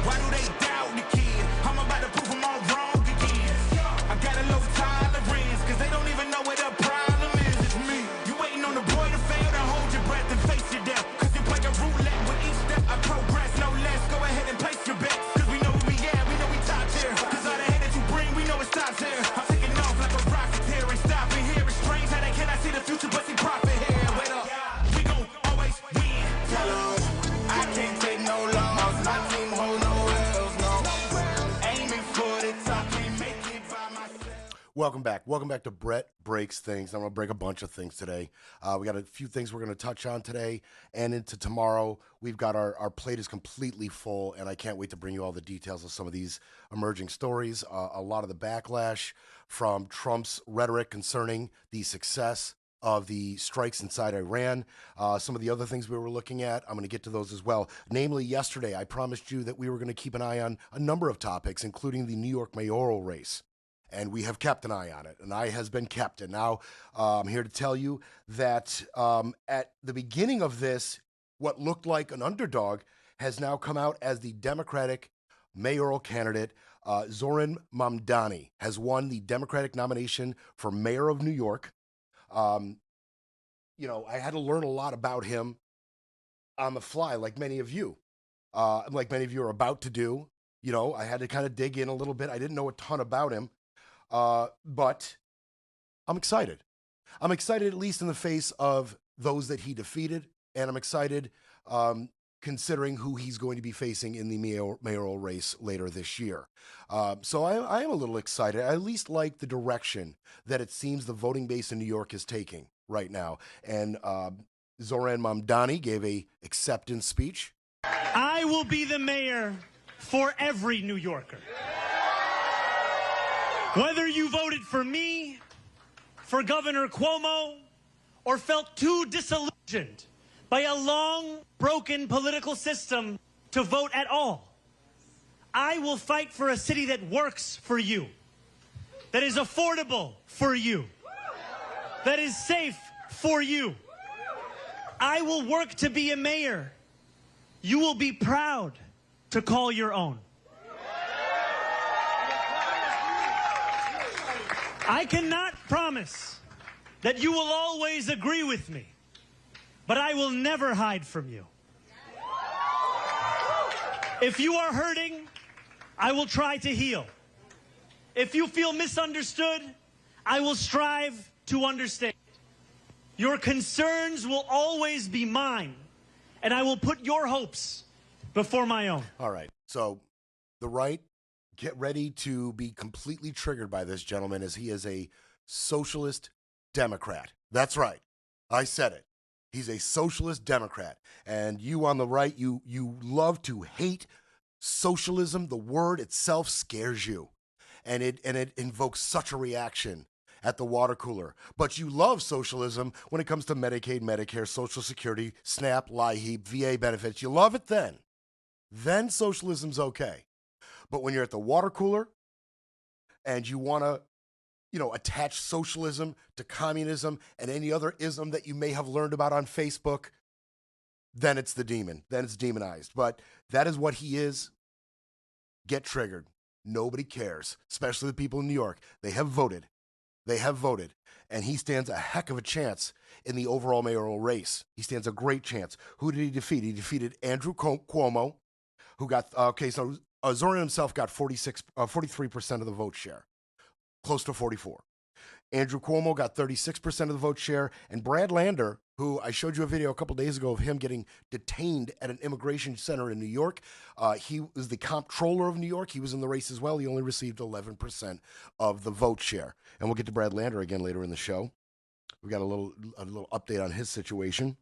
Why do they doubt the kid? I'm about to prove them all wrong again. I got a low tolerance, cause they don't even know what the problem is. It's me. You waiting on the boy to fail, to hold your breath and face your death. Cause you play a roulette with each step. I progress, no less. Go ahead and place your bets. Cause we know who we at, we know we top tier. Cause all the hate that you bring, we know it stops here. I'm taking off like a rocket here and stopping here. It's strange how they cannot see the future, but see profit here. Wait up, we gon' always win. Tell 'em I can't take no loss. My team hold no L's, no. Aiming for the top, can't make it by myself. Welcome back. Welcome back to Brett Breaks Things. I'm going to break a bunch of things today. We got a few things we're going to touch on today and into tomorrow. We've got our plate is completely full, and I can't wait to bring you all the details of some of these emerging stories. A lot of the backlash from Trump's rhetoric concerning the success of the strikes inside Iran. Some of the other things we were looking at, I'm going to get to those as well. Namely, yesterday, I promised you that we were going to keep an eye on a number of topics, including the New York mayoral race. And we have kept an eye on it. An eye has been kept. And now I'm here to tell you that at the beginning of this, what looked like an underdog has now come out as the Democratic mayoral candidate. Zorin Mamdani has won the Democratic nomination for mayor of New York. You know, I had to learn a lot about him on the fly, like many of you are about to do. You know, I had to kind of dig in a little bit. I didn't know a ton about him. But I'm excited. I'm excited, at least in the face of those that he defeated, and I'm excited considering who he's going to be facing in the mayoral race later this year. So I am a little excited. I at least like the direction that it seems the voting base in New York is taking right now. And Zorin Mamdani gave a acceptance speech. I will be the mayor for every New Yorker. Whether you voted for me, for Governor Cuomo, or felt too disillusioned by a long, broken political system to vote at all, I will fight for a city that works for you, that is affordable for you, that is safe for you. I will work to be a mayor you will be proud to call your own. I cannot promise that you will always agree with me, but I will never hide from you. If you are hurting, I will try to heal. If you feel misunderstood, I will strive to understand. Your concerns will always be mine, and I will put your hopes before my own. All right. So the right, get ready to be completely triggered by this gentleman, as he is a socialist Democrat. That's right. I said it. He's a socialist Democrat. And you on the right, you love to hate socialism. The word itself scares you. And it invokes such a reaction at the water cooler. But you love socialism when it comes to Medicaid, Medicare, Social Security, SNAP, LIHEAP, VA benefits. You love it then. Then socialism's okay. But when you're at the water cooler and you want to, attach socialism to communism and any other ism that you may have learned about on Facebook, then it's the demon. Then it's demonized. But that is what he is. Get triggered. Nobody cares, especially the people in New York. They have voted. They have voted. And he stands a heck of a chance in the overall mayoral race. He stands a great chance. Who did he defeat? He defeated Andrew Cuomo, who got, Zorin himself got 43% of the vote share, close to 44. Andrew Cuomo got 36% of the vote share, and Brad Lander, who I showed you a video a couple days ago of him getting detained at an immigration center in New York. He was the comptroller of New York. He was in the race as well. He only received 11% of the vote share. And we'll get to Brad Lander again later in the show. We got a little update on his situation.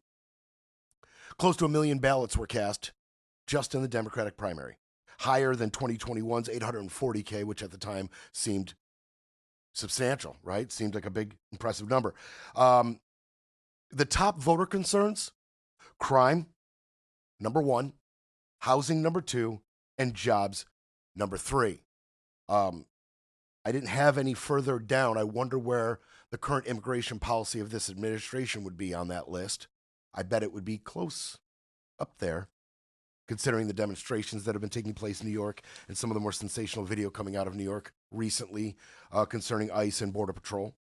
Close to 1 million ballots were cast just in the Democratic primary, higher than 2021's 840K, which at the time seemed substantial, right? Seemed like a big, impressive number. The top voter concerns: crime, number 1, housing, number 2, and jobs, number 3. I didn't have any further down. I wonder where the current immigration policy of this administration would be on that list. I bet it would be close up there. considering the demonstrations that have been taking place in New York and some of the more sensational video coming out of New York recently concerning ICE and Border Patrol.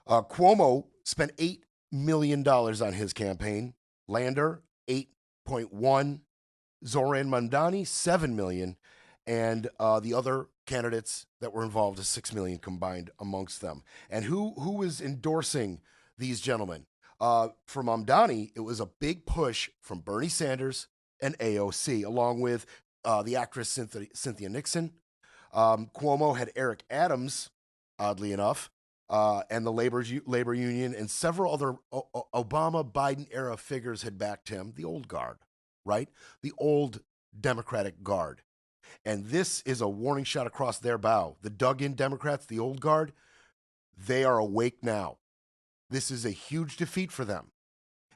Cuomo spent $8 million on his campaign. Lander, 8.1. Zorin Mamdani, 7 million. And the other candidates that were involved is 6 million combined amongst them. And who is endorsing these gentlemen? For Mamdani, it was a big push from Bernie Sanders and AOC, along with the actress Cynthia Nixon. Cuomo had Eric Adams, oddly enough, and the labor union and several other Obama-Biden era figures had backed him, the old guard, right? The old Democratic guard. And this is a warning shot across their bow. The dug-in Democrats, the old guard, they are awake now. This is a huge defeat for them.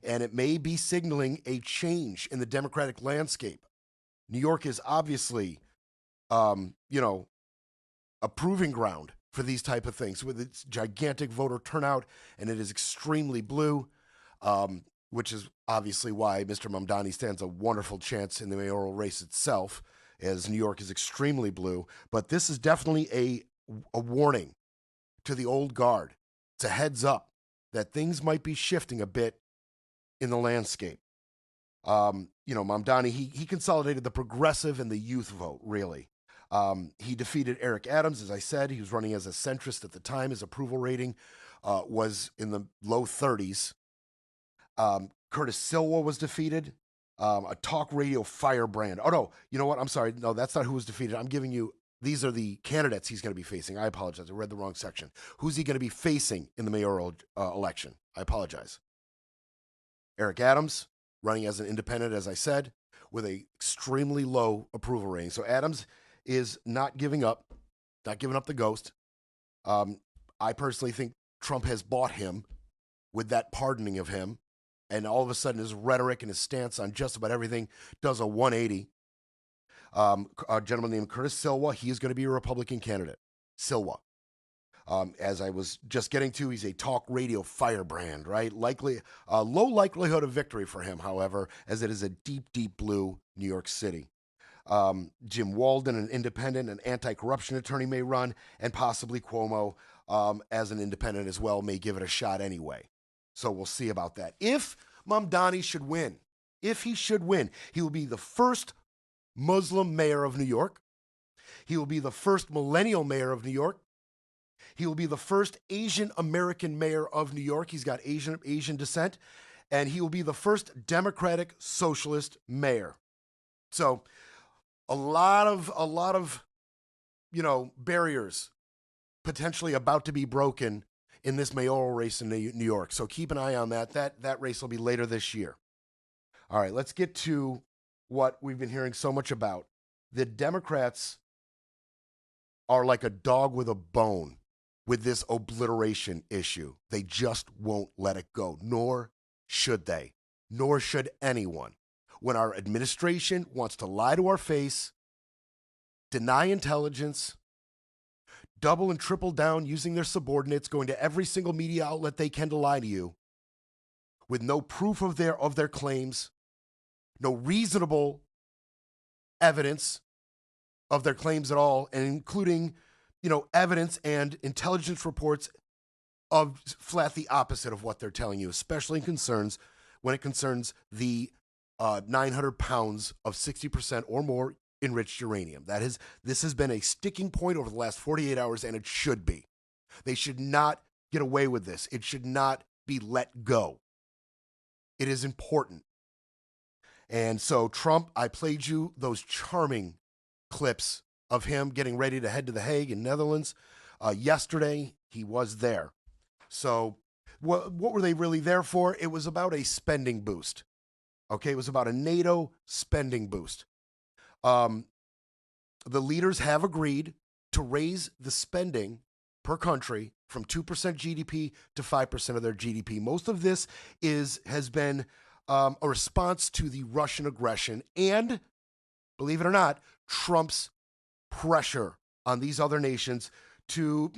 And it may be signaling a change in the Democratic landscape. New York is obviously, a proving ground for these type of things with its gigantic voter turnout, and it is extremely blue, which is obviously why Mr. Mamdani stands a wonderful chance in the mayoral race itself, as New York is extremely blue. But this is definitely a warning to the old guard. It's a heads up that things might be shifting a bit in the landscape. Mamdani, he consolidated the progressive and the youth vote, really. He defeated Eric Adams, as I said. He was running as a centrist at the time. His approval rating was in the low 30s. Curtis Silwa was defeated. A talk radio firebrand. Oh, no, you know what? I'm sorry. No, that's not who was defeated. I'm giving you, these are the candidates he's going to be facing. I apologize. I read the wrong section. Who's he going to be facing in the mayoral election? I apologize. Eric Adams, running as an independent, as I said, with a extremely low approval rating. So Adams is not giving up the ghost. I personally think Trump has bought him with that pardoning of him. And all of a sudden, his rhetoric and his stance on just about everything does a 180. A gentleman named Curtis Silwa, he is going to be a Republican candidate. Silwa. As I was just getting to, he's a talk radio firebrand, right? Low likelihood of victory for him, however, as it is a deep, deep blue New York City. Jim Walden, an independent and anti-corruption attorney, may run, and possibly Cuomo, as an independent as well, may give it a shot anyway. So we'll see about that. If Mamdani should win, he will be the first Muslim mayor of New York. He will be the first millennial mayor of New York. He will be the first Asian American mayor of New York. He's got Asian descent. And he will be the first Democratic Socialist mayor. So a lot of barriers potentially about to be broken in this mayoral race in New York. So keep an eye on that. That race will be later this year. All right, let's get to what we've been hearing so much about. The Democrats are like a dog with a bone with this obliteration issue. They just won't let it go, nor should they, nor should anyone. When our administration wants to lie to our face, deny intelligence, double and triple down using their subordinates, going to every single media outlet they can to lie to you, with no proof of their claims, no reasonable evidence of their claims at all, and including, evidence and intelligence reports of flat the opposite of what they're telling you, especially when it concerns the 900 pounds of 60% or more enriched uranium. This has been a sticking point over the last 48 hours, and it should be. They should not get away with this. It should not be let go. It is important. And so Trump, I played you those charming clips of him getting ready to head to The Hague in Netherlands. Yesterday, he was there. So what were they really there for? It was about a spending boost. Okay, it was about a NATO spending boost. The leaders have agreed to raise the spending per country from 2% GDP to 5% of their GDP. Most of this has been a response to the Russian aggression and, believe it or not, Trump's pressure on these other nations to,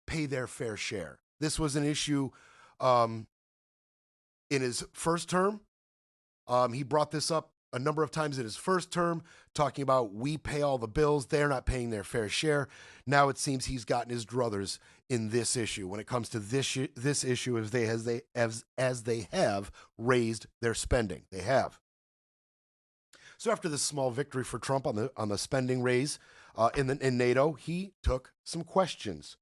pay their fair share. This was an issue in his first term. He brought this up a number of times in his first term, talking about we pay all the bills, they're not paying their fair share. Now it seems he's gotten his druthers in this issue when it comes to this issue as they have raised their spending. They have. So after this small victory for Trump on the spending raise in NATO, he took some questions.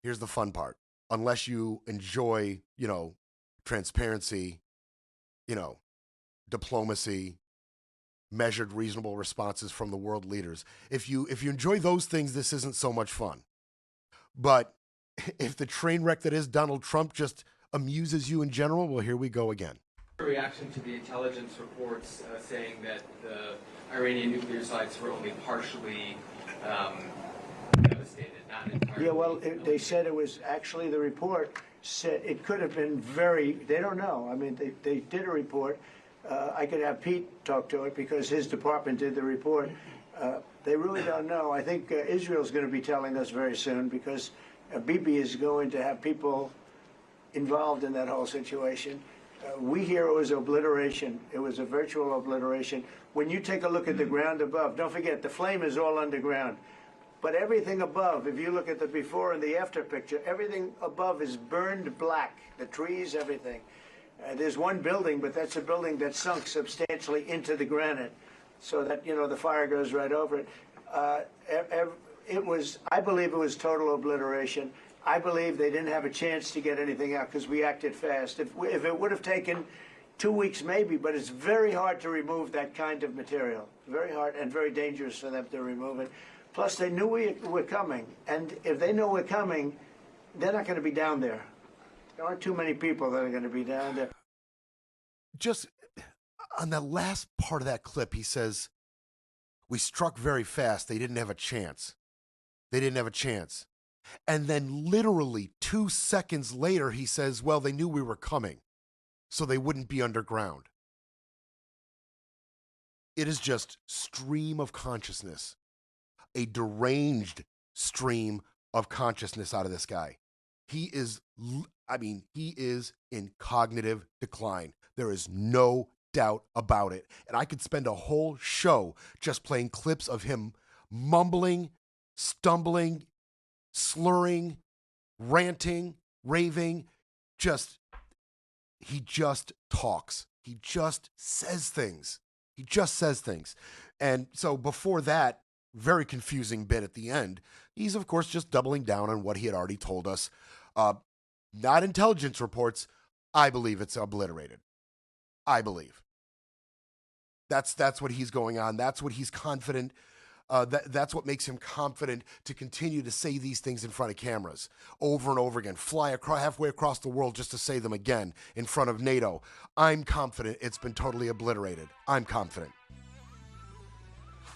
Here's the fun part. Unless you enjoy, transparency, diplomacy, measured, reasonable responses from the world leaders. If you enjoy those things, this isn't so much fun. But if the train wreck that is Donald Trump just amuses you in general, well, here we go again. Reaction to the intelligence reports saying that the Iranian nuclear sites were only partially devastated, not entirely. Yeah, well, they said it was actually the report said it could have been they don't know. I mean, they did a report. I could have Pete talk to it because his department did the report. They really don't know. I think Israel's going to be telling us very soon because Bibi is going to have people involved in that whole situation. We hear it was obliteration. It was a virtual obliteration. When you take a look at the ground above, don't forget, the flame is all underground. But everything above, if you look at the before and the after picture, everything above is burned black. The trees, everything. There's one building, but that's a building that sunk substantially into the granite so that, the fire goes right over it. I believe it was total obliteration. I believe they didn't have a chance to get anything out because we acted fast. If it would have taken 2 weeks maybe, but it's very hard to remove that kind of material. Very hard and very dangerous for them to remove it. Plus, they knew we were coming. And if they know we're coming, they're not going to be down there. There aren't too many people that are going to be down there. Just on the last part of that clip, he says, we struck very fast. They didn't have a chance. They didn't have a chance. And then literally 2 seconds later, he says, well, they knew we were coming, so they wouldn't be underground. It is just stream of consciousness, a deranged stream of consciousness out of this guy. He is in cognitive decline. There is no doubt about it. And I could spend a whole show just playing clips of him mumbling, stumbling, slurring, ranting, raving. He just talks. He just says things. And so before that very confusing bit at the end, he's of course just doubling down on what he had already told us. Not intelligence reports. I believe it's obliterated. I believe. That's what he's going on. That's what he's confident. That's what makes him confident to continue to say these things in front of cameras over and over again, fly halfway across the world just to say them again in front of NATO. I'm confident it's been totally obliterated. I'm confident.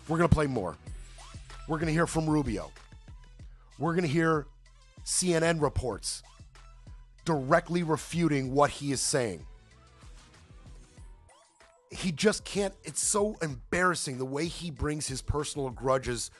We're going to play more. We're going to hear from Rubio. We're going to hear CNN reports directly refuting what he is saying. He just can't. It's so embarrassing the way he brings his personal grudges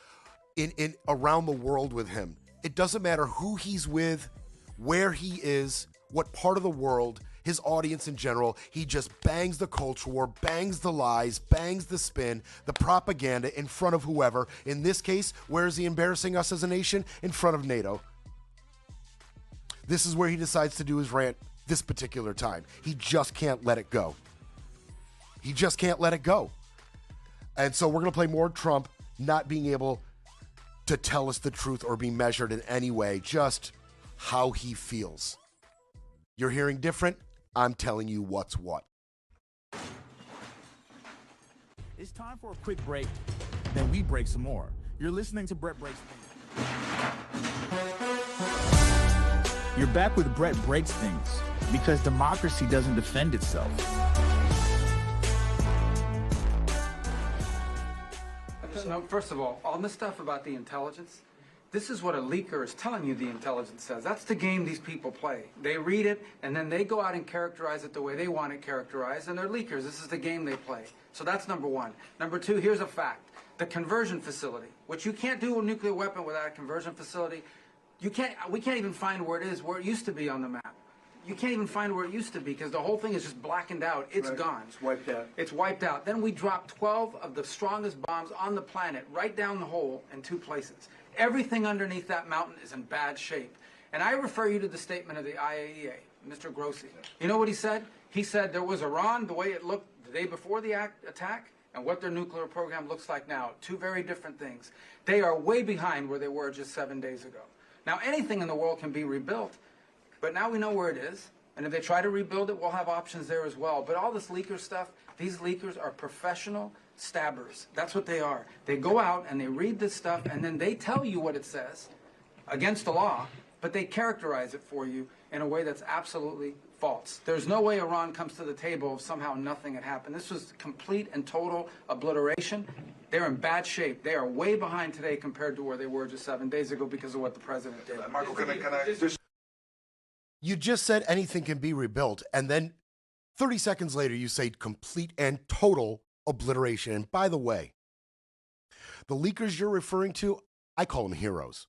in around the world with him. It doesn't matter who he's with, where he is, what part of the world, his audience in general. He just bangs the culture war, bangs the lies, bangs the spin, the propaganda in front of whoever. In this case, where is he embarrassing us as a nation? In front of NATO. This is where he decides to do his rant this particular time. He just can't let it go. He just can't let it go. And so we're going to play more Trump not being able to tell us the truth or be measured in any way, just how he feels. You're hearing different. I'm telling you what's what. It's time for a quick break. Then we break some more. You're listening to Brett Breaks Things. You're back with Brett Breaks Things because democracy doesn't defend itself. No, first of all this stuff about the intelligence, this is what a leaker is telling you the intelligence says. That's the game these people play. They read it, and then they go out and characterize it the way they want it characterized, and they're leakers. This is the game they play. So that's number one. Number two, here's a fact. The conversion facility, which you can't do a nuclear weapon without a conversion facility. We can't even find where it is, where it used to be on the map. you can't even find where it used to be because the whole thing is just blackened out. It's gone. It's wiped out. It's wiped out. Then we dropped 12 of the strongest bombs on the planet right down the hole in 2 places. Everything underneath that mountain is in bad shape. And I refer you to the statement of the IAEA, Mr. Grossi. You know what he said? He said there was Iran, the way it looked the day before the attack, and what their nuclear program looks like now. 2 very different things. They are way behind where they were just 7 days ago. Now, anything in the world can be rebuilt, but now we know where it is. And if they try to rebuild it, we'll have options there as well. But all this leaker stuff, these leakers are professional stabbers. That's what they are. They go out and they read this stuff, and then they tell you what it says against the law, but they characterize it for you in a way that's absolutely false. There's no way Iran comes to the table if somehow nothing had happened. This was complete and total obliteration. They're in bad shape. They are way behind today compared to where they were just 7 days ago because of what the president did. Marco, can I just... You just said anything can be rebuilt, and then 30 seconds later you say complete and total obliteration. And by the way, the leakers you're referring to, I call them heroes.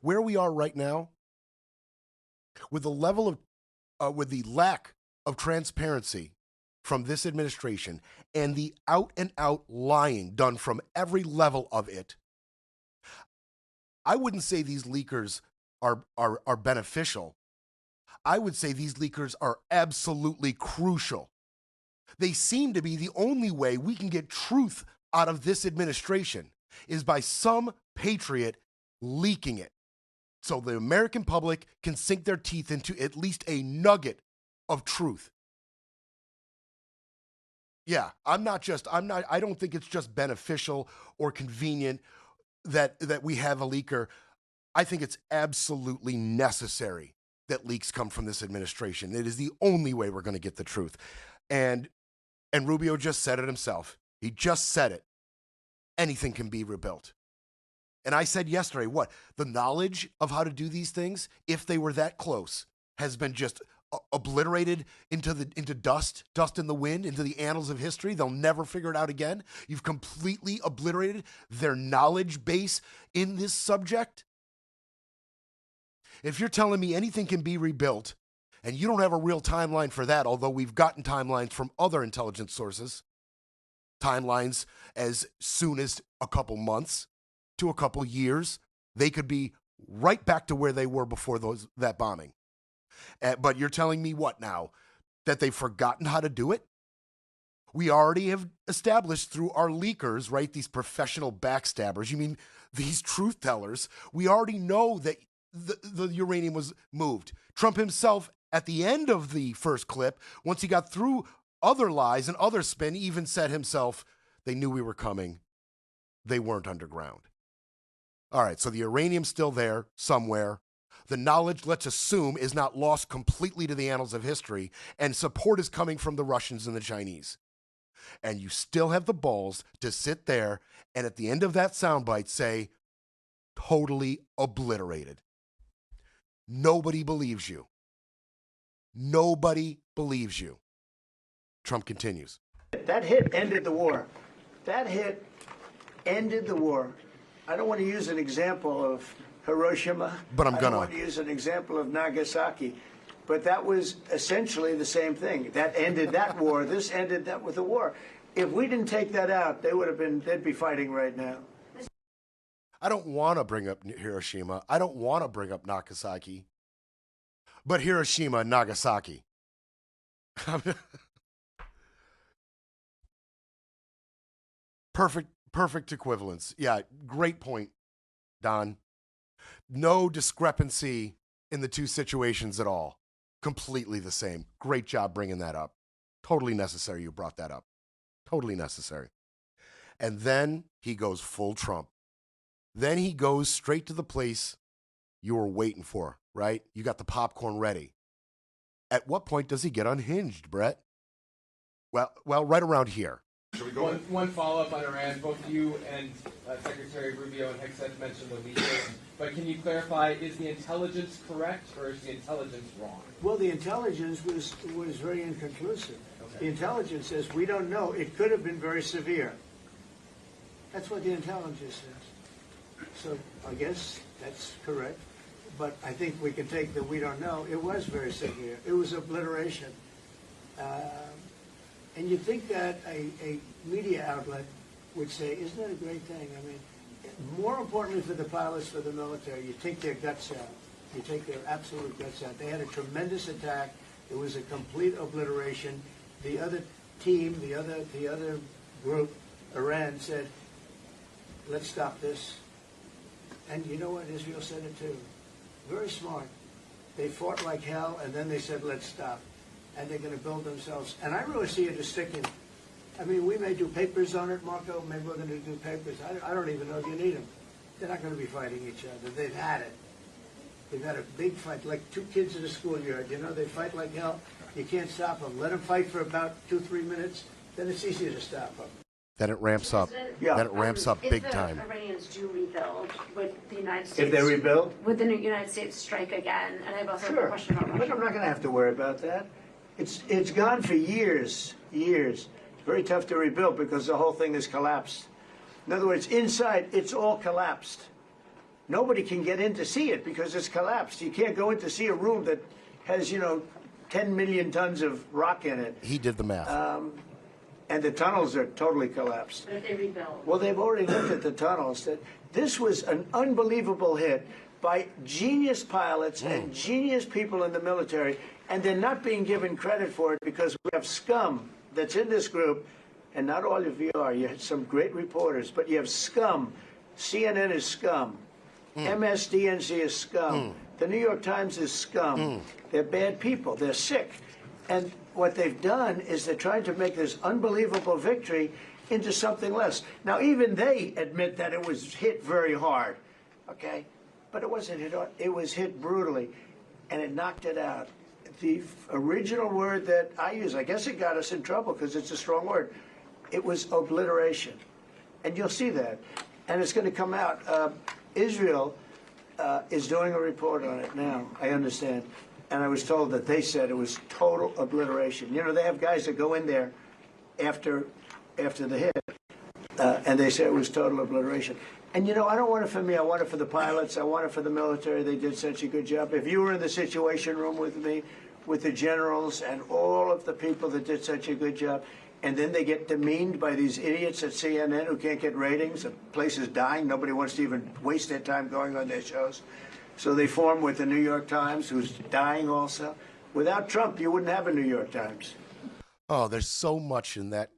Where we are right now, with the level of, with the lack of transparency from this administration and the out-and-out lying done from every level of it, I wouldn't say these leakers are beneficial. I would say these leakers are absolutely crucial. They seem to be the only way we can get truth out of this administration is by some patriot leaking it, so the American public can sink their teeth into at least a nugget of truth. Yeah, I don't think it's just beneficial or convenient that we have a leaker. I think it's absolutely necessary that leaks come from this administration. It is the only way we're going to get the truth. And Rubio just said it himself. He just said it. Anything can be rebuilt. And I said yesterday, what? The knowledge of how to do these things, if they were that close, has been just obliterated into dust in the wind, into the annals of history. They'll never figure it out again. You've completely obliterated their knowledge base in this subject. If you're telling me anything can be rebuilt, and you don't have a real timeline for that, although we've gotten timelines from other intelligence sources, timelines as soon as a couple months to a couple years, they could be right back to where they were before that bombing. But you're telling me what now? That they've forgotten how to do it? We already have established through our leakers, right, these professional backstabbers, you mean these truth tellers, we already know that the uranium was moved. Trump himself, at the end of the first clip, once he got through other lies and other spin, even said himself, they knew we were coming. They weren't underground. All right, so the uranium's still there somewhere. The knowledge, let's assume, is not lost completely to the annals of history, and support is coming from the Russians and the Chinese. And you still have the balls to sit there and at the end of that soundbite say, totally obliterated. Nobody believes you. Nobody believes you. Trump continues. That hit ended the war. That hit ended the war. I don't want to use an example of Hiroshima. But I'm gonna. I don't want to use an example of Nagasaki. But that was essentially the same thing. That ended that war. This ended that with the war. If we didn't take that out, they'd be fighting right now. I don't want to bring up Hiroshima. I don't want to bring up Nagasaki. But Hiroshima and Nagasaki. Perfect equivalence. Yeah, great point, Don. No discrepancy in the two situations at all. Completely the same. Great job bringing that up. Totally necessary you brought that up. Totally necessary. And then he goes full Trump. Then he goes straight to the place you were waiting for, right? You got the popcorn ready. At what point does he get unhinged, Brett? Well, right around here. Should we go? One follow-up on Iran. Both you and Secretary Rubio and Hexet mentioned the leakers. But can you clarify, is the intelligence correct or is the intelligence wrong? Well, the intelligence was very inconclusive. Okay. The intelligence says we don't know. It could have been very severe. That's what the intelligence says. So I guess that's correct. but I think we can take that we don't know. It was very severe. It was obliteration. And you'd think that a media outlet would say, isn't that a great thing? I mean, more importantly for the pilots, for the military, you take their guts out. You take their absolute guts out. They had a tremendous attack. It was a complete obliteration. The other team, the other group, Iran, said, let's stop this. And you know what? Israel said it too. Very smart. They fought like hell, and then they said, let's stop. And they're going to build themselves. And I really see it as sticking. I mean, we may do papers on it, Marco. Maybe we're going to do papers. I don't even know if you need them. They're not going to be fighting each other. They've had it. They've had a big fight, like two kids in a schoolyard. You know, they fight like hell. You can't stop them. Let them fight for about 2-3 minutes. Then it's easier to stop them. Then it ramps up. Yeah. Then it ramps up big time. If the Iranians do rebuild, would the United States... If they rebuild? Would the United States strike again? And I have also a question about Russia. But I'm not going to have to worry about that. It's gone for years. It's very tough to rebuild because the whole thing is collapsed. In other words, inside, it's all collapsed. Nobody can get in to see it because it's collapsed. You can't go in to see a room that has, 10 million tons of rock in it. He did the math. And the tunnels are totally collapsed. But if they rebuild? Well, they've already looked at the tunnels. This was an unbelievable hit by genius pilots and genius people in the military, and they're not being given credit for it because we have scum that's in this group, and not all of you are. You have some great reporters, but you have scum. CNN is scum. MSDNC is scum. The New York Times is scum. They're bad people. They're sick. And what they've done is they're trying to make this unbelievable victory into something less. Now, even they admit that it was hit very hard, okay? But it wasn't hit hard. It was hit brutally, and it knocked it out. The original word that I use, I guess it got us in trouble because it's a strong word. It was obliteration. And you'll see that. And it's going to come out. Israel is doing a report on it now, I understand. And I was told that they said it was total obliteration. They have guys that go in there after the hit, and they say it was total obliteration. And, I don't want it for me. I want it for the pilots. I want it for the military. They did such a good job. If you were in the Situation Room with me, with the generals and all of the people that did such a good job, and then they get demeaned by these idiots at CNN who can't get ratings, the place is dying, nobody wants to even waste their time going on their shows. So they form with the New York Times, who's dying also. Without Trump, you wouldn't have a New York Times. Oh, there's so much in that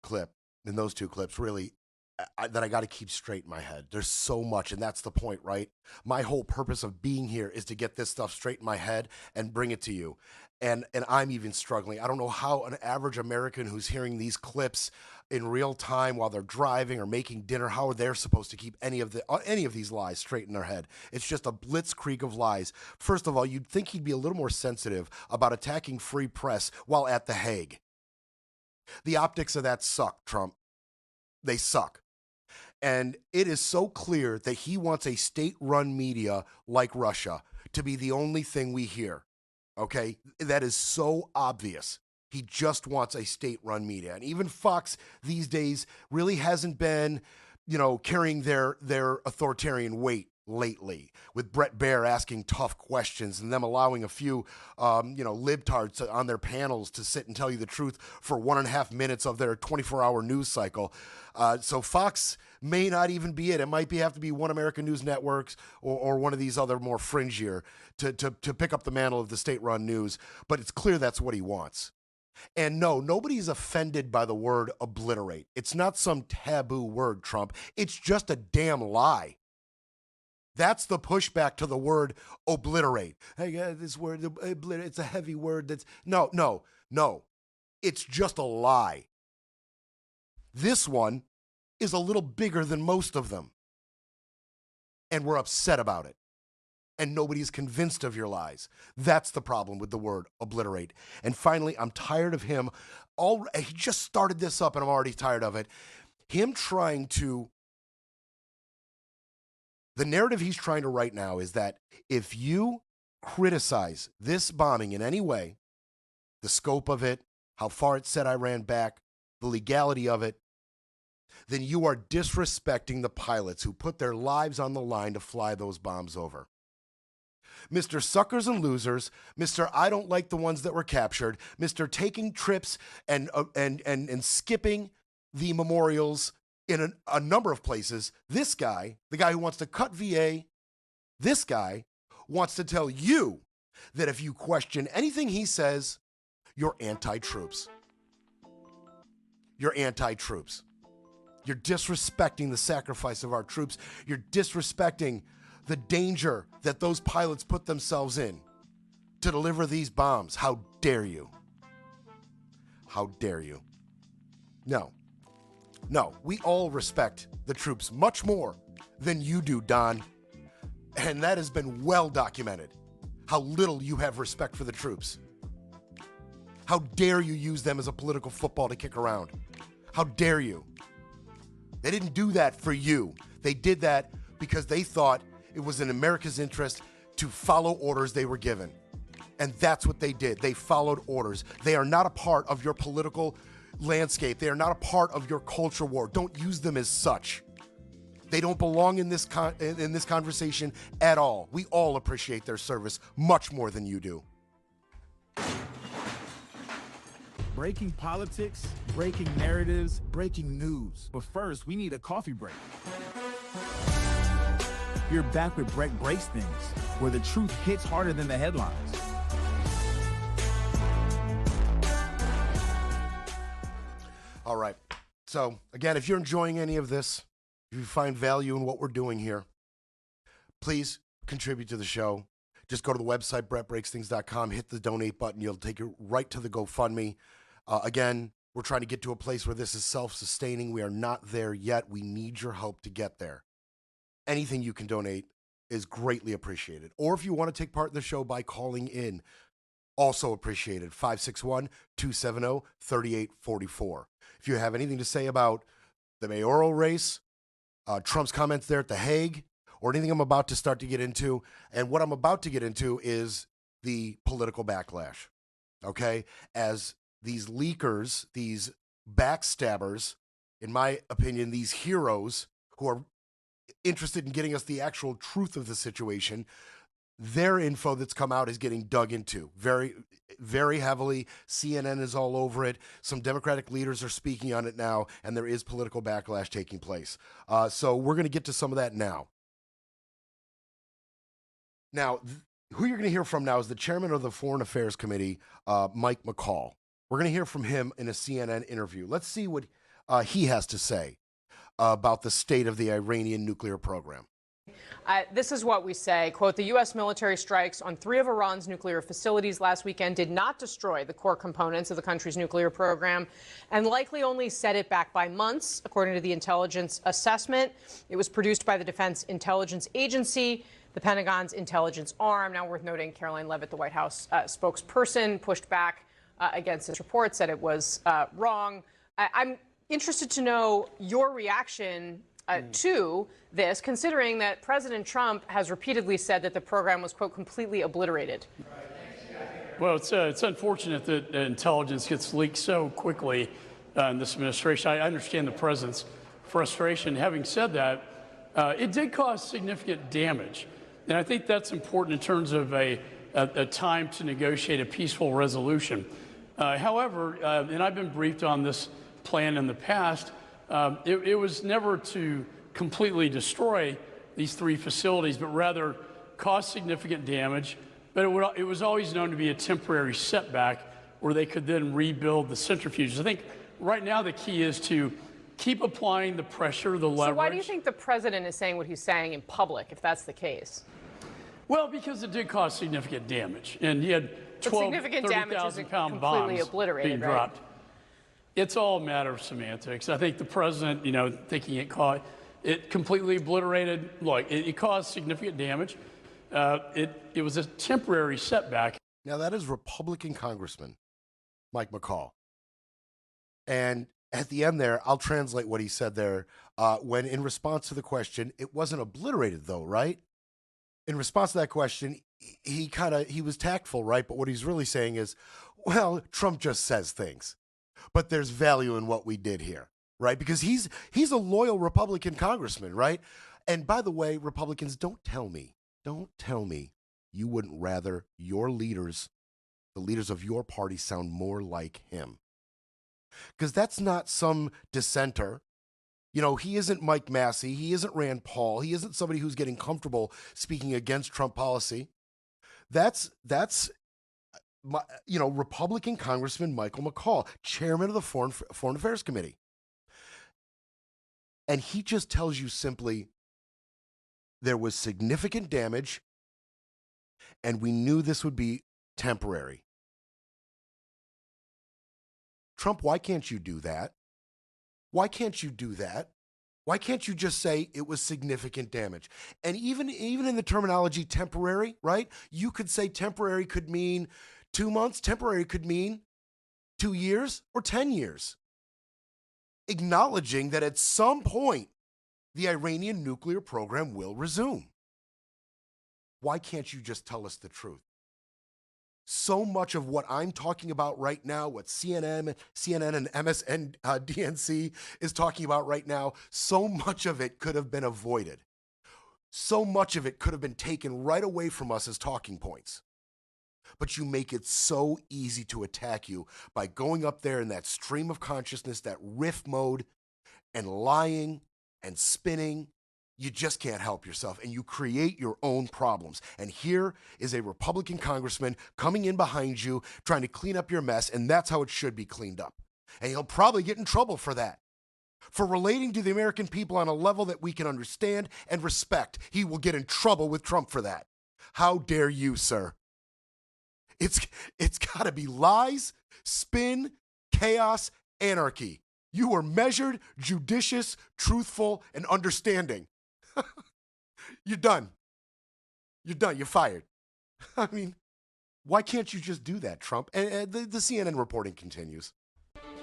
clip, in those two clips, really, that I got to keep straight in my head. There's so much, and that's the point, right? My whole purpose of being here is to get this stuff straight in my head and bring it to you. And I'm even struggling. I don't know how an average American who's hearing these clips in real time while they're driving or making dinner, how they're supposed to keep any of these lies straight in their head. It's just a blitzkrieg of lies. First of all, you'd think he'd be a little more sensitive about attacking free press while at The Hague. The optics of that suck, Trump. They suck. And it is so clear that he wants a state-run media like Russia to be the only thing we hear. Okay? That is so obvious. He just wants a state-run media. And even Fox these days really hasn't been, carrying their authoritarian weight lately, with Brett Baer asking tough questions and them allowing a few, libtards on their panels to sit and tell you the truth for 1.5 minutes of their 24-hour news cycle. So Fox may not even be it. It might have to be One American News Networks or one of these other more fringier to pick up the mantle of the state-run news. But it's clear that's what he wants. And no, nobody's offended by the word obliterate. It's not some taboo word, Trump. It's just a damn lie. That's the pushback to the word obliterate. Hey, this word, it's a heavy word. No. It's just a lie. This one is a little bigger than most of them. And we're upset about it. And nobody's convinced of your lies. That's the problem with the word obliterate. And finally, I'm tired of him. He just started this up and I'm already tired of it. Him trying to... The narrative he's trying to write now is that if you criticize this bombing in any way, the scope of it, how far it set Iran back, the legality of it, then you are disrespecting the pilots who put their lives on the line to fly those bombs over. Mr. Suckers and Losers, Mr. I don't like the ones that were captured, Mr. Taking trips and skipping the memorials in a number of places. This guy, the guy who wants to cut VA, this guy wants to tell you that if you question anything he says, you're anti-troops. You're anti-troops. You're disrespecting the sacrifice of our troops. You're disrespecting the danger that those pilots put themselves in to deliver these bombs. How dare you? How dare you? No, we all respect the troops much more than you do, Don. And that has been well documented, how little you have respect for the troops. How dare you use them as a political football to kick around? How dare you? They didn't do that for you. They did that because they thought it was in America's interest to follow orders they were given. And that's what they did. They followed orders. They are not a part of your political landscape. They are not a part of your culture war. Don't use them as such. They don't belong in this conversation at all. We all appreciate their service much more than you do. Breaking politics, breaking narratives, breaking news. But first, we need a coffee break. You're back with Break Breaks Things, where the truth hits harder than the headlines. All right. So, again, if you're enjoying any of this, if you find value in what we're doing here, please contribute to the show. Just go to the website, brettbreaksthings.com, hit the donate button. You'll take you right to the GoFundMe. Again, we're trying to get to a place where this is self-sustaining. We are not there yet. We need your help to get there. Anything you can donate is greatly appreciated. Or if you want to take part in the show by calling in, also appreciated. 561-270-3844. If you have anything to say about the mayoral race, Trump's comments there at The Hague, or anything I'm about to start to get into, and what I'm about to get into is the political backlash, okay? As these leakers, these backstabbers, in my opinion, these heroes who are interested in getting us the actual truth of the situation, their info that's come out is getting dug into very, very heavily. CNN is all over it. Some Democratic leaders are speaking on it now, and there is political backlash taking place. So we're going to get to some of that now. Now, who you're going to hear from now is the chairman of the Foreign Affairs Committee, Mike McCaul. We're going to hear from him in a CNN interview. Let's see what he has to say about the state of the Iranian nuclear program. This is what we say, quote, the U.S. military strikes on 3 of Iran's nuclear facilities last weekend did not destroy the core components of the country's nuclear program and likely only set it back by months, according to the intelligence assessment. It was produced by the Defense Intelligence Agency, the Pentagon's intelligence arm. Now, worth noting, Caroline Leavitt, the White House spokesperson, pushed back against this report, said it was wrong. I'm interested to know your reaction to this, considering that President Trump has repeatedly said that the program was, quote, completely obliterated. Well, it's unfortunate that intelligence gets leaked so quickly in this administration. I understand the president's frustration. Having said that, it did cause significant damage. And I think that's important in terms of a time to negotiate a peaceful resolution. However, and I've been briefed on this plan in the past, it was never to completely destroy these 3 facilities, but rather cause significant damage. But it was always known to be a temporary setback where they could then rebuild the centrifuges. I think right now the key is to keep applying the pressure, the leverage. So why do you think the president is saying what he's saying in public, if that's the case? Well, because it did cause significant damage. And he had 12, 30,000-pound bombs being dropped. Right? It's all a matter of semantics. I think the president, thinking it completely obliterated, look, it caused significant damage. It was a temporary setback. Now, that is Republican Congressman Mike McCaul. And at the end there, I'll translate what he said there. When in response to the question, it wasn't obliterated though, right? In response to that question, he was tactful, right? But what he's really saying is, well, Trump just says things, but there's value in what we did here, right? Because he's a loyal Republican congressman, right? And by the way, Republicans, don't tell me you wouldn't rather your leaders, the leaders of your party, sound more like him. Because that's not some dissenter. You know, he isn't Mike Massie. He isn't Rand Paul. He isn't somebody who's getting comfortable speaking against Trump policy. That's Republican Congressman Michael McCaul, chairman of the Foreign Affairs Committee. And he just tells you simply, there was significant damage, and we knew this would be temporary. Trump, why can't you do that? Why can't you do that? Why can't you just say it was significant damage? And even in the terminology temporary, right? You could say temporary could mean 2 months. Temporary could mean 2 years or 10 years. Acknowledging that at some point, the Iranian nuclear program will resume. Why can't you just tell us the truth? So much of what I'm talking about right now, what CNN and MSNBC is talking about right now, so much of it could have been avoided. So much of it could have been taken right away from us as talking points. But you make it so easy to attack you by going up there in that stream of consciousness, that riff mode, and lying and spinning. You just can't help yourself, and you create your own problems. And here is a Republican congressman coming in behind you, trying to clean up your mess, and that's how it should be cleaned up. And he'll probably get in trouble for that. For relating to the American people on a level that we can understand and respect. He will get in trouble with Trump for that. How dare you, sir? It's got to be lies, spin, chaos, anarchy. You were measured, judicious, truthful, and understanding. You're done. You're done. You're fired. I mean, why can't you just do that, Trump? And the CNN reporting continues.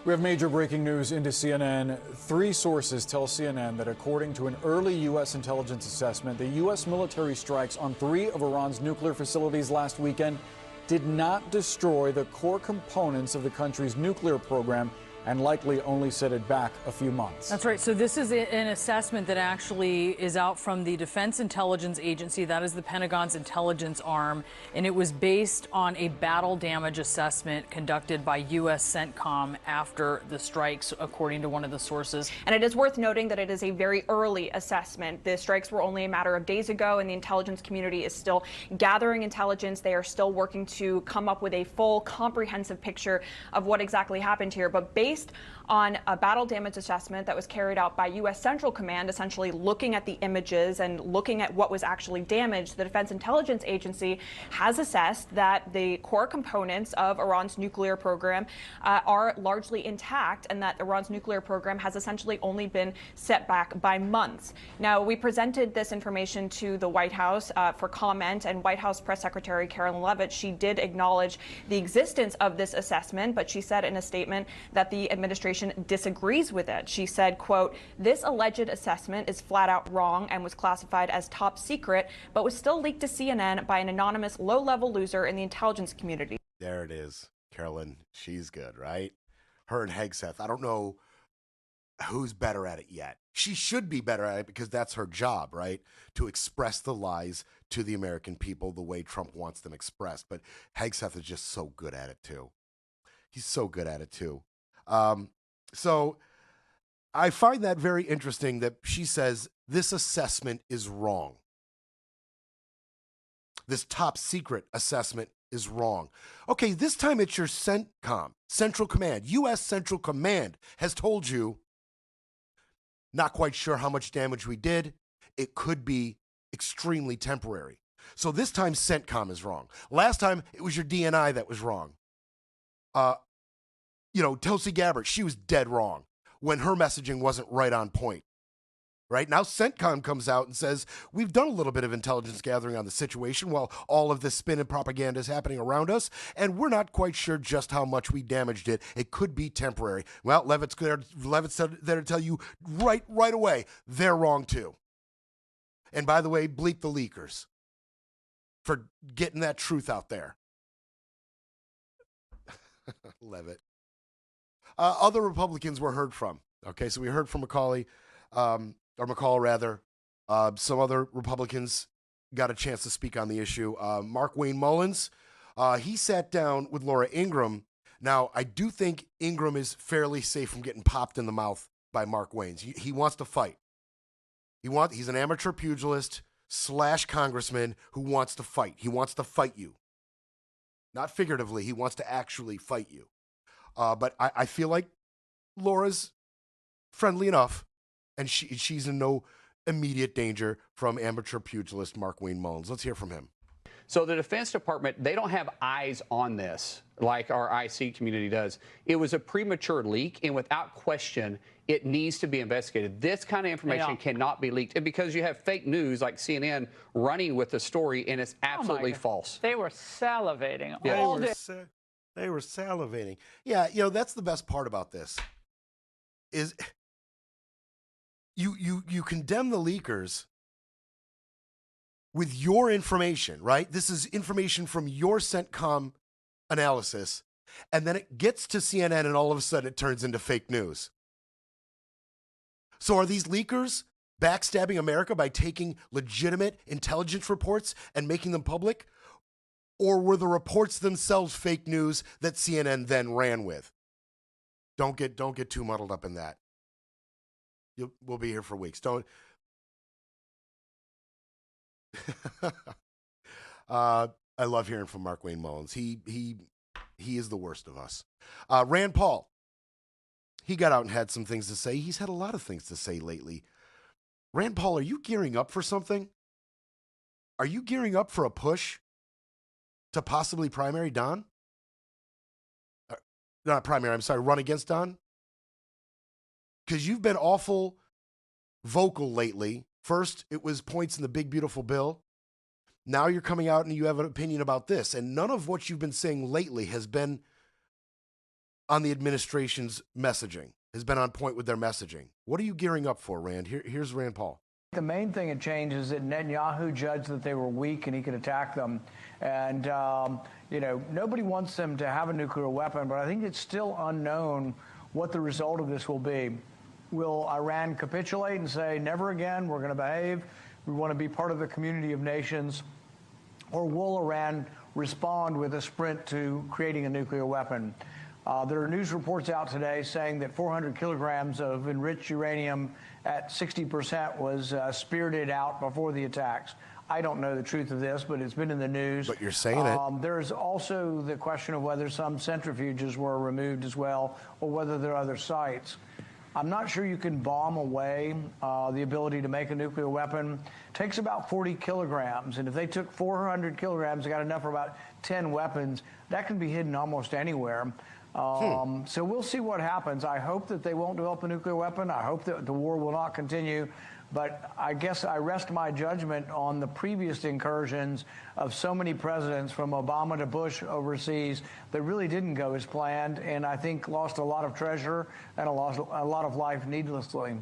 We have major breaking news into CNN. 3 sources tell CNN that according to an early U.S. intelligence assessment, the U.S. military strikes on 3 of Iran's nuclear facilities last weekend did not destroy the core components of the country's nuclear program and likely only set it back a few months. That's right. So this is an assessment that actually is out from the Defense Intelligence Agency. That is the Pentagon's intelligence arm. And it was based on a battle damage assessment conducted by U.S. CENTCOM after the strikes, according to one of the sources. And it is worth noting that it is a very early assessment. The strikes were only a matter of days ago, and the intelligence community is still gathering intelligence. They are still working to come up with a full, comprehensive picture of what exactly happened here. But based on a battle damage assessment that was carried out by U.S. Central Command, essentially looking at the images and looking at what was actually damaged, the Defense Intelligence Agency has assessed that the core components of Iran's nuclear program are largely intact, and that Iran's nuclear program has essentially only been set back by months. Now, we presented this information to the White House for comment, and White House Press Secretary Carolyn Leavitt, she did acknowledge the existence of this assessment, but she said in a statement that the administration disagrees with it. She said, quote, "This alleged assessment is flat out wrong and was classified as top secret, but was still leaked to CNN by an anonymous low-level loser in the intelligence community." There it is. Carolyn, she's good, right? Her and Hegseth. I don't know who's better at it yet. She should be better at it because that's her job, right? To express the lies to the American people the way Trump wants them expressed. But Hegseth is just so good at it, too. He's so good at it, too. So I find that very interesting that she says this assessment is wrong. This top secret assessment is wrong. Okay, this time it's your CENTCOM, Central Command. U.S. Central Command has told you, not quite sure how much damage we did. It could be extremely temporary. So this time CENTCOM is wrong. Last time it was your DNI that was wrong. Tulsi Gabbard, she was dead wrong when her messaging wasn't right on point. Right now, CENTCOM comes out and says, we've done a little bit of intelligence gathering on the situation while all of this spin and propaganda is happening around us, and we're not quite sure just how much we damaged it. It could be temporary. Well, Leavitt's there to tell you right away, they're wrong too. And by the way, bleep the leakers for getting that truth out there. Leavitt. Other Republicans were heard from. Okay, so we heard from McCaul, some other Republicans got a chance to speak on the issue. Mark Wayne Mullins, he sat down with Laura Ingraham. Now, I do think Ingraham is fairly safe from getting popped in the mouth by Mark Wayne. He wants to fight. He's an amateur pugilist / congressman who wants to fight. He wants to fight you. Not figuratively, he wants to actually fight you. But I feel like Laura's friendly enough, and she's in no immediate danger from amateur pugilist Mark Wayne Mullins. Let's hear from him. So the Defense Department, they don't have eyes on this like our IC community does. It was a premature leak, and without question, it needs to be investigated. This kind of information cannot be leaked. And because you have fake news like CNN running with the story, and it's absolutely false. They were salivating Yeah. all day. They were salivating. Yeah, that's the best part about this. Is you condemn the leakers with your information, right? This is information from your CENTCOM analysis, and then it gets to CNN, and all of a sudden it turns into fake news. So are these leakers backstabbing America by taking legitimate intelligence reports and making them public? Or were the reports themselves fake news that CNN then ran with? Don't get too muddled up in that. We'll be here for weeks. Don't. I love hearing from Mark Wayne Mullins. He is the worst of us. Rand Paul. He got out and had some things to say. He's had a lot of things to say lately. Rand Paul, are you gearing up for something? Are you gearing up for a push to possibly primary Don? Not primary, I'm sorry, run against Don? Because you've been awful vocal lately. First, it was points in the big, beautiful bill. Now you're coming out and you have an opinion about this. And none of what you've been saying lately has been on the administration's messaging, has been on point with their messaging. What are you gearing up for, Rand? Here's Rand Paul. The main thing it changed is that Netanyahu judged that they were weak and he could attack them. And, nobody wants them to have a nuclear weapon, but I think it's still unknown what the result of this will be. Will Iran capitulate and say, never again, we're going to behave, we want to be part of the community of nations? Or will Iran respond with a sprint to creating a nuclear weapon? There are news reports out today saying that 400 kilograms of enriched uranium at 60% was spirited out before the attacks. I don't know the truth of this, but it's been in the news. But you're saying it. There's also the question of whether some centrifuges were removed as well, or whether there are other sites. I'm not sure you can bomb away the ability to make a nuclear weapon. It takes about 40 kilograms, and if they took 400 kilograms, they got enough for about 10 weapons. That can be hidden almost anywhere. So we'll see what happens. I hope that they won't develop a nuclear weapon. I hope that the war will not continue. But I guess I rest my judgment on the previous incursions of so many presidents, from Obama to Bush overseas, that really didn't go as planned, and I think lost a lot of treasure and a lot of life needlessly.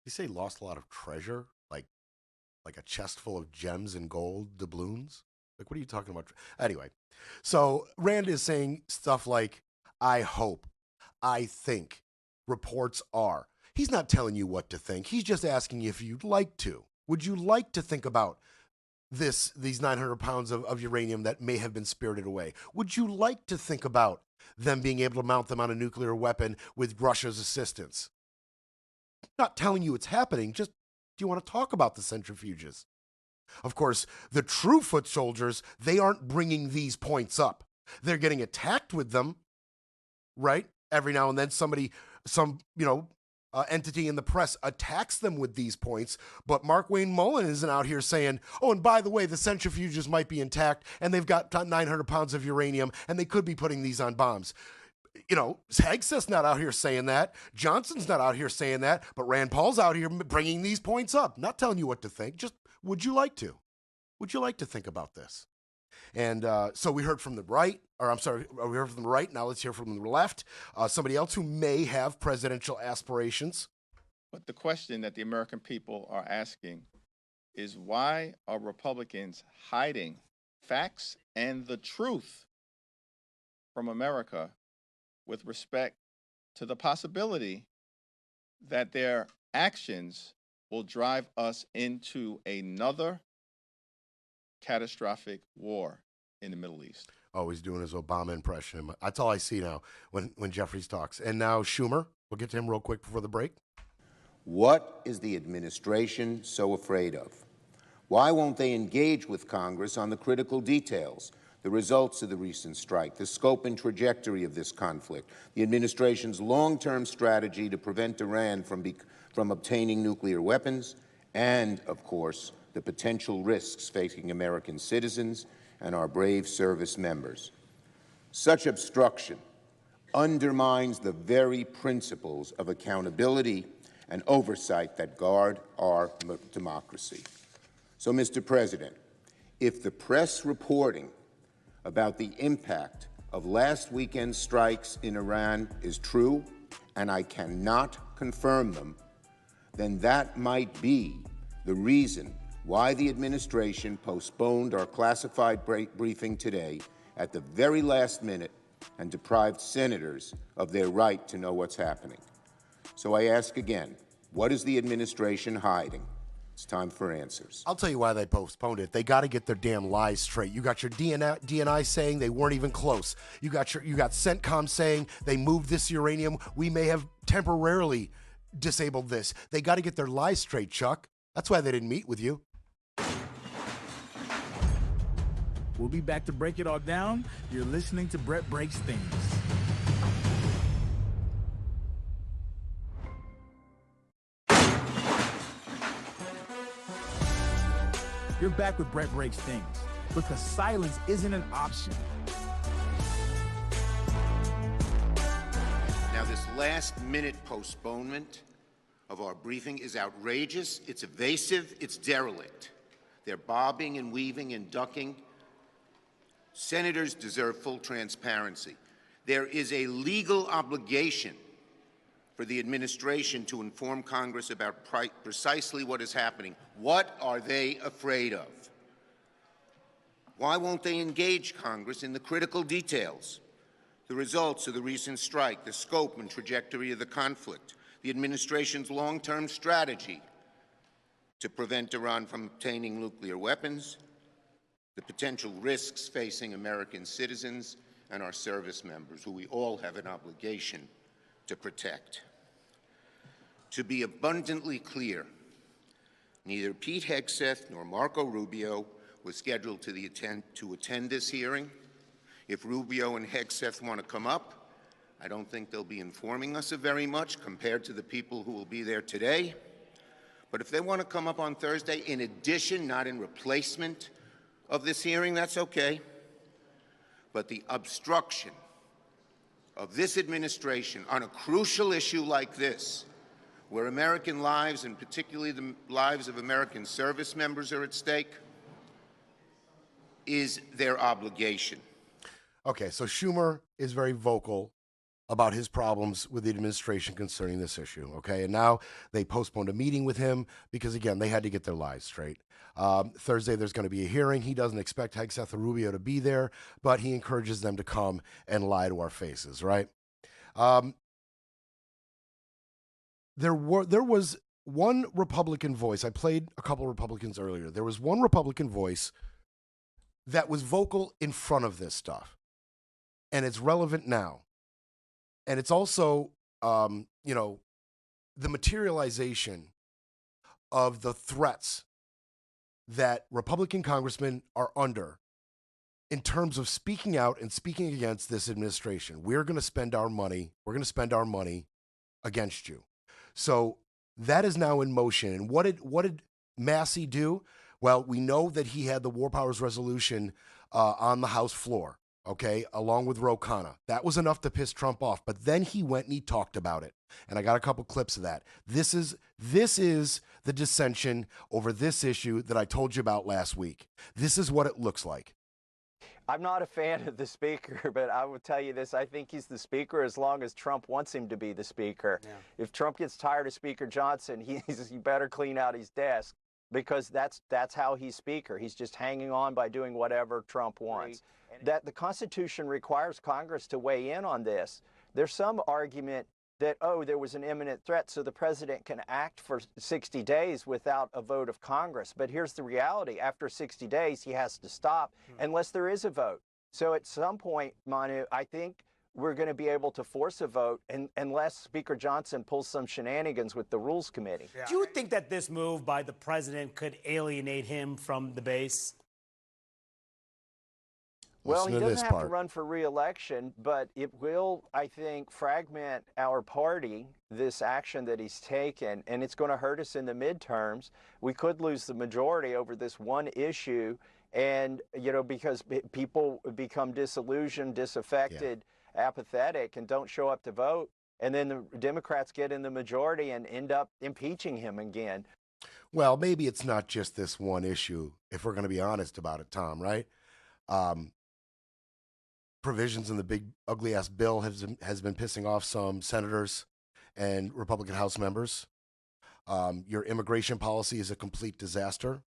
You say lost a lot of treasure? Like a chest full of gems and gold doubloons? Like, what are you talking about? Anyway, so Rand is saying stuff like, I hope, I think, reports are. He's not telling you what to think. He's just asking you if you'd like to. Would you like to think about these 900 pounds of uranium that may have been spirited away? Would you like to think about them being able to mount them on a nuclear weapon with Russia's assistance? Not telling you it's happening, just do you want to talk about the centrifuges? Of course, the true foot soldiers, they aren't bringing these points up. They're getting attacked with them, right? Every now and then some entity in the press attacks them with these points, but Mark Wayne Mullins isn't out here saying, oh, and by the way, the centrifuges might be intact, and they've got 900 pounds of uranium, and they could be putting these on bombs. Hegseth's not out here saying that. Johnson's not out here saying that, but Rand Paul's out here bringing these points up, not telling you what to think. Just, would you like to? Would you like to think about this? And so we heard from the right, we heard from the right. Now let's hear from the left. Somebody else who may have presidential aspirations. But the question that the American people are asking is, why are Republicans hiding facts and the truth from America with respect to the possibility that their actions will drive us into another catastrophic war in the Middle East. Oh, he's doing his Obama impression. That's all I see now when Jeffries talks. And now Schumer, we'll get to him real quick before the break. What is the administration so afraid of? Why won't they engage with Congress on the critical details, the results of the recent strike, the scope and trajectory of this conflict, the administration's long-term strategy to prevent Iran from obtaining nuclear weapons, and, of course, the potential risks facing American citizens and our brave service members? Such obstruction undermines the very principles of accountability and oversight that guard our democracy. So, Mr. President, if the press reporting about the impact of last weekend's strikes in Iran is true, and I cannot confirm them, then that might be the reason why the administration postponed our classified briefing today at the very last minute and deprived senators of their right to know what's happening. So I ask again, what is the administration hiding? It's time for answers. I'll tell you why they postponed it. They got to get their damn lies straight. You got your DNI saying they weren't even close. You got CENTCOM saying they moved this uranium. We may have temporarily disabled this. They got to get their lies straight, Chuck. That's why they didn't meet with you. We'll be back to break it all down. You're listening to Brett Breaks Things. You're back with Brett Breaks Things, because silence isn't an option. Now, this last-minute postponement of our briefing is outrageous, it's evasive, it's derelict. They're bobbing and weaving and ducking. Senators deserve full transparency. There is a legal obligation for the administration to inform Congress about precisely what is happening. What are they afraid of? Why won't they engage Congress in the critical details? The results of the recent strike, the scope and trajectory of the conflict, the administration's long-term strategy to prevent Iran from obtaining nuclear weapons, the potential risks facing American citizens and our service members, who we all have an obligation to protect. To be abundantly clear, neither Pete Hegseth nor Marco Rubio was scheduled to attend this hearing. If Rubio and Hegseth want to come up, I don't think they'll be informing us of very much compared to the people who will be there today. But if they want to come up on Thursday, in addition, not in replacement of this hearing, that's okay. But the obstruction of this administration on a crucial issue like this, where American lives, and particularly the lives of American service members, are at stake, is their obligation. Okay, so Schumer is very vocal about his problems with the administration concerning this issue, okay? And now they postponed a meeting with him because, again, they had to get their lies straight. Thursday, there's going to be a hearing. He doesn't expect Hegseth or Rubio to be there, but he encourages them to come and lie to our faces, right? There was one Republican voice. I played a couple Republicans earlier. There was one Republican voice that was vocal in front of this stuff, and it's relevant now. And it's also, the materialization of the threats that Republican congressmen are under in terms of speaking out and speaking against this administration. We're going to spend our money. We're going to spend our money against you. So that is now in motion. And what did Massie do? Well, we know that he had the War Powers resolution on the House floor, okay, along with Ro Khanna. That was enough to piss Trump off. But then he went and he talked about it. And I got a couple clips of that. This is the dissension over this issue that I told you about last week. This is what it looks like. I'm not a fan of the speaker, but I will tell you this. I think he's the speaker as long as Trump wants him to be the speaker. Yeah. If Trump gets tired of Speaker Johnson, he better clean out his desk, because that's how he's speaker. He's just hanging on by doing whatever Trump wants. That the Constitution requires Congress to weigh in on this. There's some argument that, oh, there was an imminent threat, so the president can act for 60 days without a vote of Congress. But here's the reality. After 60 days, he has to stop unless there is a vote. So at some point, Manu, I think we're going to be able to force a vote unless Speaker Johnson pulls some shenanigans with the Rules Committee. Do you think that this move by the president could alienate him from the base? Well, he doesn't have to run for re-election, but it will, I think, fragment our party, this action that he's taken, and it's going to hurt us in the midterms. We could lose the majority over this one issue, and, you know, because people become disillusioned, disaffected, apathetic, and don't show up to vote, and then the Democrats get in the majority and end up impeaching him again. Well, maybe it's not just this one issue, if we're going to be honest about it, Tom, right? Provisions in the big ugly ass bill has been pissing off some senators and Republican House members. Your immigration policy is a complete disaster.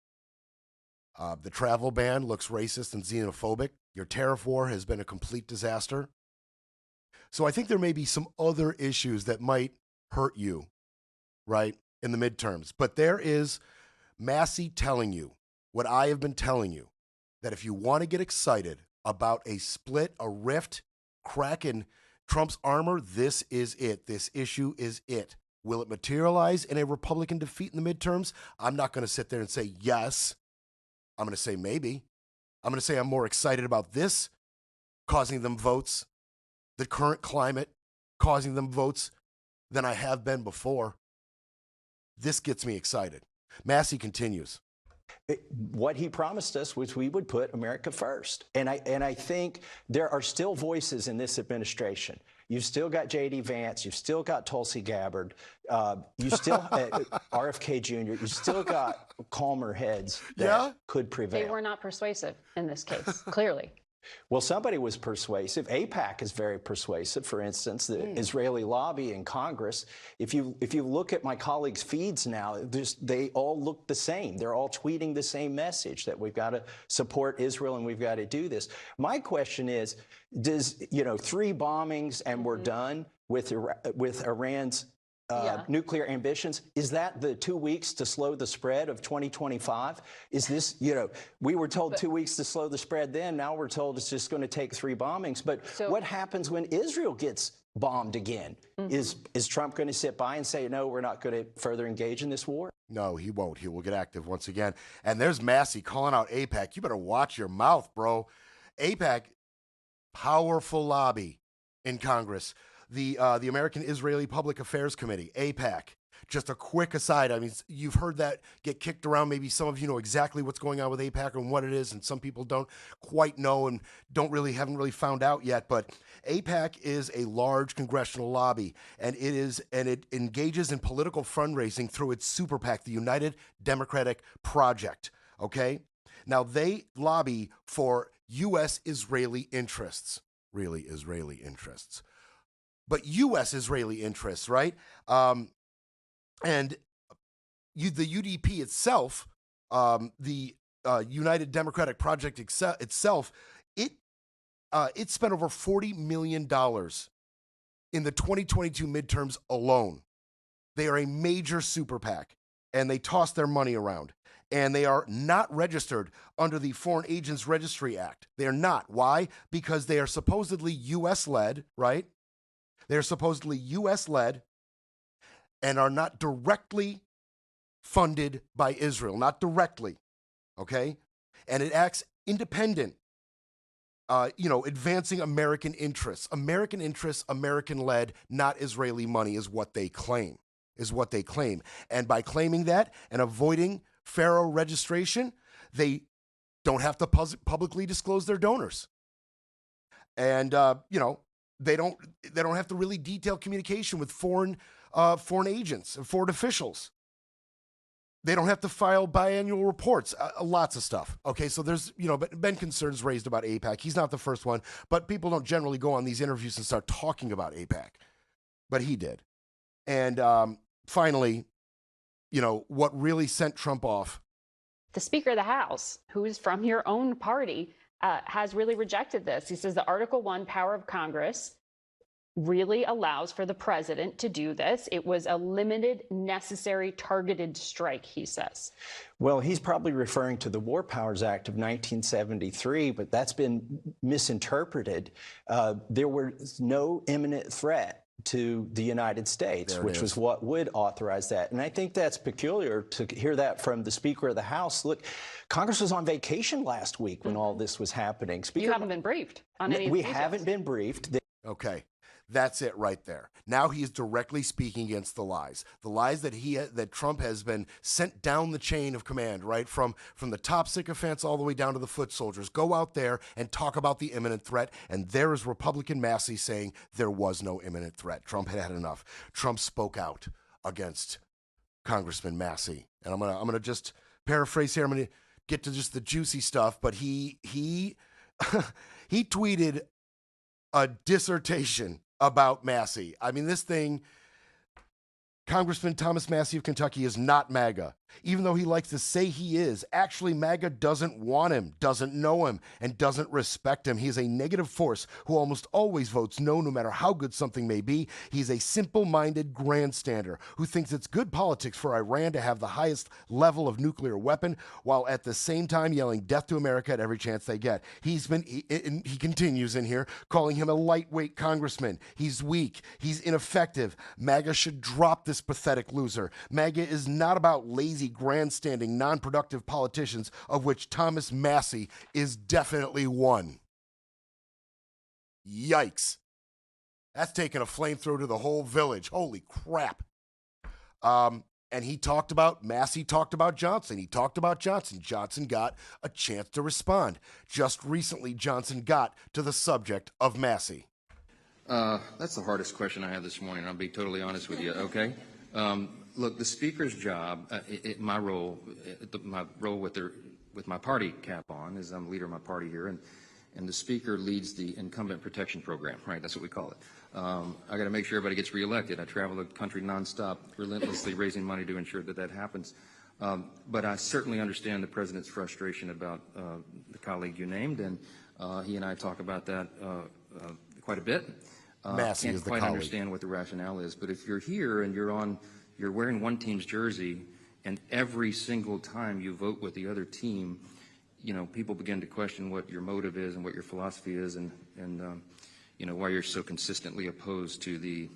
The travel ban looks racist and xenophobic. Your tariff war has been a complete disaster. So I think there may be some other issues that might hurt you, right, in the midterms. But there is Massie telling you what I have been telling you, that if you want to get excited about a split, a rift, crack in Trump's armor, this is it. This issue is it. Will it materialize in a Republican defeat in the midterms? I'm not going to sit there and say yes. I'm going to say maybe. I'm going to say I'm more excited about this causing them votes, the current climate causing them votes, than I have been before. This gets me excited. Massie continues. What he promised us was we would put America first. And I think there are still voices in this administration. You've still got J.D. Vance. You've still got Tulsi Gabbard. You still RFK Jr. You still got calmer heads that could prevail. They were not persuasive in this case, clearly. Well, somebody was persuasive. AIPAC is very persuasive. For instance, the Israeli lobby in Congress. If you look at my colleagues' feeds now, they all look the same. They're all tweeting the same message, that we've got to support Israel and we've got to do this. My question is, does 3 bombings and we're done with Iran's nuclear ambitions, is that the 2 weeks to slow the spread of 2025? Is this, we were told 2 weeks to slow the spread then, now we're told it's just going to take 3 bombings. But what happens when Israel gets bombed again? Is Trump going to sit by and say, no, we're not going to further engage in this war? No, he won't. He will get active once again. And there's Massie calling out AIPAC. You better watch your mouth, bro. AIPAC, powerful lobby in Congress. The American Israeli Public Affairs Committee, AIPAC. Just a quick aside. I mean, you've heard that get kicked around. Maybe some of you know exactly what's going on with AIPAC and what it is, and some people don't quite know and haven't really found out yet. But AIPAC is a large congressional lobby, and it engages in political fundraising through its Super PAC, the United Democratic Project. Okay, now they lobby for U.S.-Israeli interests, really Israeli interests. But U.S.-Israeli interests, right? And the UDP itself, the United Democratic Project itself, it spent over $40 million in the 2022 midterms alone. They are a major super PAC, and they toss their money around. And they are not registered under the Foreign Agents Registry Act. They are not. Why? Because they are supposedly U.S.-led, right? They're supposedly U.S.-led and are not directly funded by Israel, not directly, okay? And it acts independent, advancing American interests, American-led, not Israeli money is what they claim, And by claiming that and avoiding Pharaoh registration, they don't have to publicly disclose their donors. And, they don't have to really detail communication with foreign agents and foreign officials. They don't have to file biannual reports, lots of stuff. Okay, so there's, been concerns raised about AIPAC. He's not the first one, but people don't generally go on these interviews and start talking about AIPAC. But he did. And finally, what really sent Trump off. The Speaker of the House, who is from your own party, has really rejected this. He says the Article 1 power of Congress really allows for the president to do this. It was a limited, necessary, targeted strike, he says. Well, he's probably referring to the War Powers Act of 1973, but that's been misinterpreted. There was no imminent threat to the United States, which was what would authorize that. And I think that's peculiar to hear that from the Speaker of the House. Look, Congress was on vacation last week when all this was happening. You haven't been briefed on any of the We details. haven't been briefed. Okay. That's it right there. Now he is directly speaking against the lies that Trump has been sent down the chain of command, right? From the top sycophants all the way down to the foot soldiers. Go out there and talk about the imminent threat. And there is Republican Massie saying there was no imminent threat. Trump had enough. Trump spoke out against Congressman Massie. And I'm gonna just paraphrase here. I'm gonna get to just the juicy stuff, but he he tweeted a dissertation about Massie. I mean, this thing, Congressman Thomas Massie of Kentucky is not MAGA. Even though he likes to say he is, actually MAGA doesn't want him, doesn't know him, and doesn't respect him. He is a negative force who almost always votes no matter how good something may be. He's a simple-minded grandstander who thinks it's good politics for Iran to have the highest level of nuclear weapon while at the same time yelling death to America at every chance they get. He continues in here, calling him a lightweight congressman. He's weak. He's ineffective. MAGA should drop this pathetic loser. MAGA is not about lazy, grandstanding, non-productive politicians, of which Thomas Massie is definitely one. Yikes. That's taking a flamethrower to the whole village. Holy crap. And Massie talked about Johnson. He talked about Johnson. Johnson got a chance to respond. Just recently, Johnson got to the subject of Massie. That's the hardest question I have this morning. I'll be totally honest with you, okay? Look, the Speaker's job, my role with my party cap on is I'm leader of my party here, and the Speaker leads the Incumbent Protection Program, right? That's what we call it. I got to make sure everybody gets reelected. I travel the country nonstop, relentlessly raising money to ensure that happens. But I certainly understand the President's frustration about the colleague you named, and he and I talk about that quite a bit. Massie can't is the quite colleague. understand what the rationale is, but if you're here and you're wearing one team's jersey, and every single time you vote with the other team, you know, people begin to question what your motive is and what your philosophy is, and you know, why you're so consistently opposed to the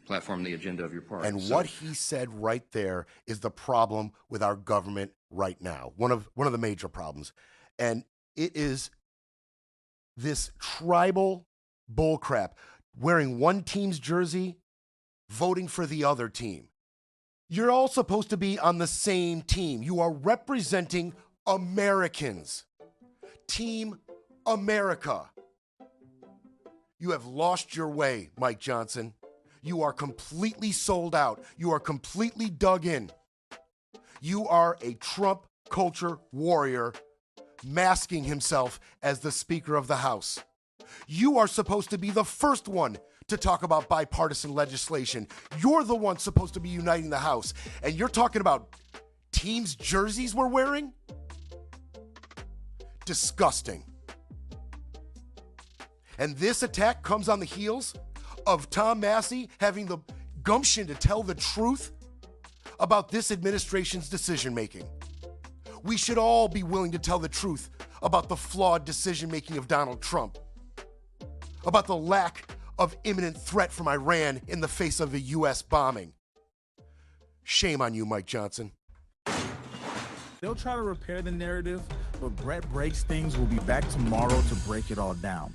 platform and the agenda of your party. And what he said right there is the problem with our government right now. One of the major problems. And it is this tribal bullcrap. Wearing one team's jersey, voting for the other team. You're all supposed to be on the same team. You are representing Americans. Team America. You have lost your way, Mike Johnson. You are completely sold out. You are completely dug in. You are a Trump culture warrior masking himself as the Speaker of the House. You are supposed to be the first one to talk about bipartisan legislation. You're the one supposed to be uniting the House. And you're talking about teams' jerseys we're wearing? Disgusting. And this attack comes on the heels of Tom Massie having the gumption to tell the truth about this administration's decision-making. We should all be willing to tell the truth about the flawed decision-making of Donald Trump, about the lack of imminent threat from Iran in the face of a U.S. bombing. Shame on you, Mike Johnson. They'll try to repair the narrative, but Brett Breaks Things will be back tomorrow to break it all down.